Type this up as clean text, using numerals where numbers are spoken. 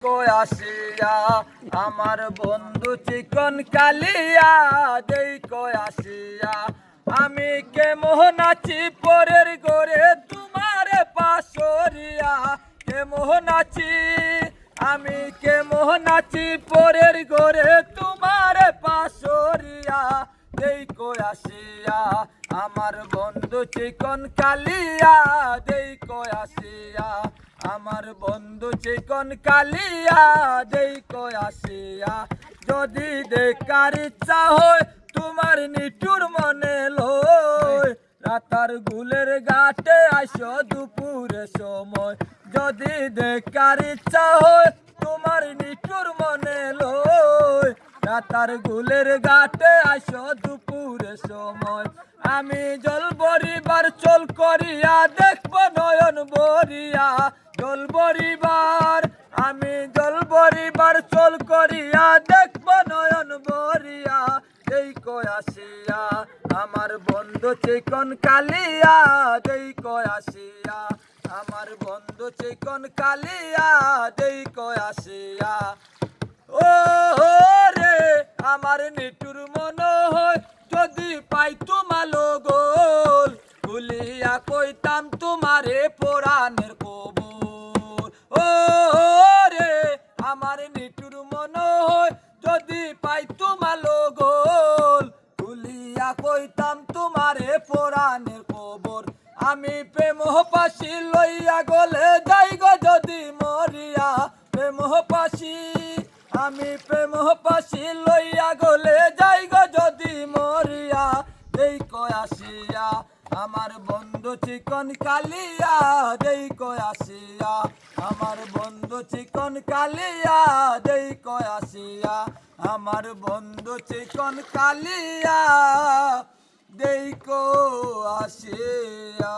আসিয়া আমার বন্ধু চিকন কালিয়া দেই আসিয়া আমি কেমন আছি পরের গোরে তোমারে পাশরিয়া কেমন আছি আমি কেমন আছি পরের গোরে তোমারে পাশরিয়া দেই আসিয়া আমার বন্ধু চিকন কালিয়া দেই আসিয়া আমার বন্ধু চিকন কালিয়া দেই আসিয়া যদি দেখার ইচ্ছা হয় তোমার নিঠুর মনে লয় রাতার গুলের ঘাটে আসো দুপুরে সময় যদি দেখার ইচ্ছা হয় তোমার নিঠুর মনে লয় রাতার গুলের ঘাটে আসো দুপুরে সময় আমি জল বরিবার চল করিয়া দেখব নয়ন বরিয়া জল বরিবার আমি জল বরিবার চল করিয়া দেখব নয়ন বরিয়া দেই আসিয়া আমার বন্ধু চিকন কালিয়া দেই আসিয়া আমার বন্ধু চিকন কালিয়া দেই আসিয়া ও রে আমার নিটুর মন হয় যদি পাই তোমালো গোল ভুলিয়া কইতাম তোমারে পোড়ানের কবর ও রে আমার নিটুর মন হয় যদি পাই তোমালো গোল ভুলিয়া কইতাম তোমারে পোড়ানের কবর আমি প্রেম পাশি লইয়া গলে যাই গো যদি মরিয়া প্রেম পাশি আমি প্রেম পাশি লইয়া গলে যাই গো যদি মরিয়া দেই আসিয়া আমার বন্ধু চিকন কালিয়া দেই আসিয়া আমার বন্ধু চিকন কালিয়া দেই আসিয়া আমার বন্ধু চিকন কালিয়া দেই আসিয়া।